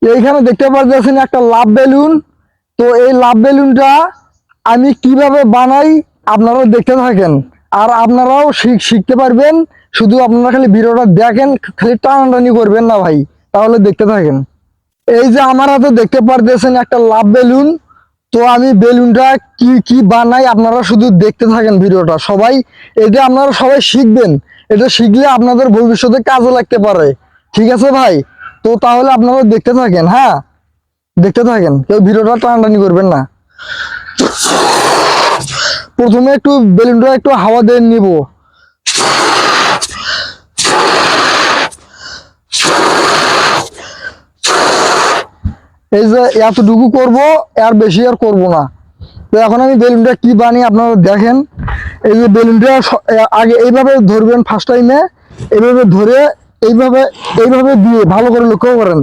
এইখানে দেখতে পাচ্ছেন একটা লাভ বেলুন। তো এই লাভ বেলুনটা আমি কিভাবে বানাই আপনারাও দেখতে থাকেন, আর আপনারাও শিখতে পারবেন। শুধু আপনারা খালি ভিডিওটা দেখেন, খালি টানাটানি করবেন না ভাই, তাহলে দেখতে থাকেন। এই যে আমার হাতে দেখতে পারতেছেন একটা লাভ বেলুন। তো আমি বেলুনটা কি কি বানাই আপনারা শুধু দেখতে থাকেন ভিডিওটা সবাই। এটা আপনারা সবাই শিখবেন, এটা শিখলে আপনাদের ভবিষ্যতে কাজে লাগতে পারে। ঠিক আছে ভাই? তো তাহলে আপনারা দেখতে থাকেন, হ্যাঁ দেখতে থাকেন, কেউ ভিডিওটা টানাটানি করবেন না। প্রথমে একটু বেলুনটা একটু হাওয়া দিয়ে নিব। এই যে এতটুকু করব, আর বেশি আর করব না। তো এখন আমি বেলুনটা কি বানিয়ে আপনারা দেখেন। এই যে বেলুনটা আগে এইভাবে ধরবেন, ফার্স্ট টাইমে এইভাবে ধরে এইভাবে এইভাবে দিয়ে ভালো করে লক্ষ্য করেন,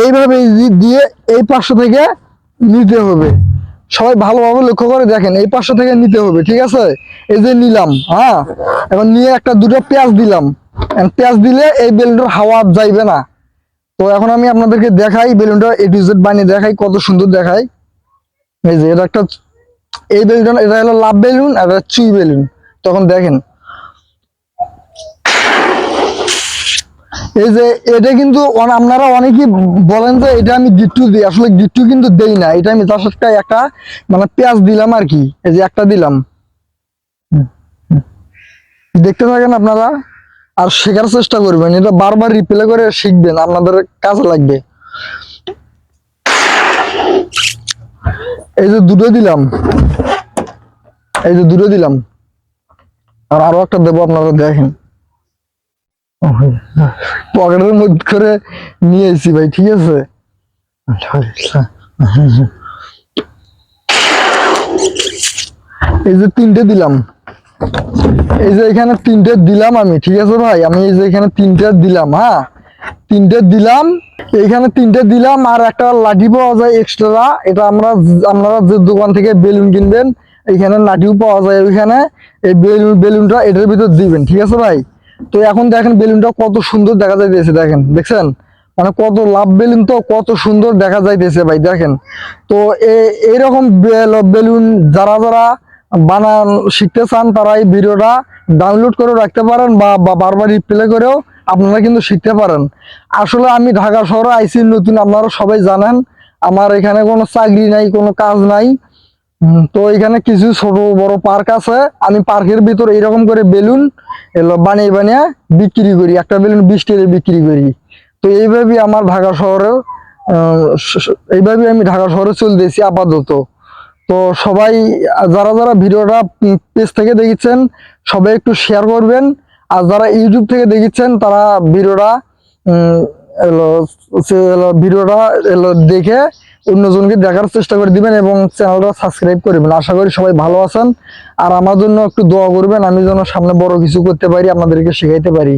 এইভাবে দিয়ে এই পাশে থেকে নিতে হবে। সবাই ভালোভাবে লক্ষ্য করে দেখেন, এই পাশে থেকে নিতে হবে, ঠিক আছে? এই যে নিলাম, হ্যাঁ। এখন নিয়ে একটা দুটো পেঁয়াজ দিলাম। পেঁয়াজ দিলে এই বেলুনটার হাওয়া যাইবে না। তো এখন আমি আপনাদেরকে দেখাই বেলুনটা এ টু জেড বানিয়ে দেখাই, কত সুন্দর দেখাই। এই যে এটা একটা, এই বেলুনটা এটা হলো লাভ বেলুন আর এটা চুই বেলুন। তখন দেখেন এই যে এটা কিন্তু আপনারা অনেকেই বলেন যে এটা আমি গিট্টু দিই, আসলে গিট্টু কিন্তু দেই না। এটা আমি তার সাথে একটা মানে পেঁয়াজ দিলাম আর কি। এই যে একটা দিলাম, দেখতে থাকেন আপনারা আর শেখার চেষ্টা করবেন। এটা বারবার রিপ্লে করে শিখবেন, আপনাদের কাজে লাগবে। এই যে দুটো দিলাম, এই যে দুটো দিলাম, আর আরো একটা দেবো, আপনারা দেখেন। পকেটের মধ্যে করে নিয়ে এসেছি ভাই, ঠিক আছে? এই যে তিনটে দিলাম, এই যে এখানে তিনটে দিলাম আমি, ঠিক আছে ভাই? আমি এই যে এখানে তিনটে দিলাম, হ্যাঁ তিনটে দিলাম। এইখানে তিনটে দিলাম, আর একটা লাঠি পাওয়া যায় এক্সট্রা। এটা আপনারা যে দোকান থেকে বেলুন কিনবেন, এইখানে লাঠিও পাওয়া যায় ওইখানে। এই বেলুনটা এটার ভিতর দিবেন, ঠিক আছে ভাই? তো এখন দেখেন বেলুনটা কত সুন্দর দেখা যাইতেছে, দেখেন দেখছেন? মানে কত লাভ বেলুন, তো কত সুন্দর দেখা যাইতেছে ভাই, দেখেন। তো এইরকম বেলুন যারা যারা বানান শিখতে চান, তারা এই ভিডিওটা ডাউনলোড করে রাখতে পারেন, বা বারবার রিপ্লে করেও আপনারা কিন্তু শিখতে পারেন। আসলে আমি ঢাকা শহরে আইসি নতুন, আপনারা সবাই জানেন। আমার এখানে কোনো চাকরি নাই, কোনো কাজ নাই। তো এখানে কিছু ছোট বড় পার্ক আছে। আমি পার্কের ভিতর এইরকম করে বেলুন এলো বানিয়ে বানিয়ে বিক্রি করি, একটা বেলুন 20 টাকা বিক্রি করি। তো এইভাবে আমার ঢাকা শহরে এইভাবে আমি ঢাকা শহরে চলতেছি আপাতত। তো সবাই যারা যারা ভিডিওটা পেজ থেকে দেখেছেন, সবাই একটু শেয়ার করবেন। আর যারা ইউটিউব থেকে দেখেছেন, তারা ভিডিওটা দেখে অন্যজনকে দেখার চেষ্টা করে দিবেন এবং চ্যানেলটা সাবস্ক্রাইব করবেন। আশা করি সবাই ভালো আছেন, আর আমার জন্য একটু দোয়া করবেন, আমি যেন সামনে বড় কিছু করতে পারি, আপনাদেরকে শেখাইতে পারি।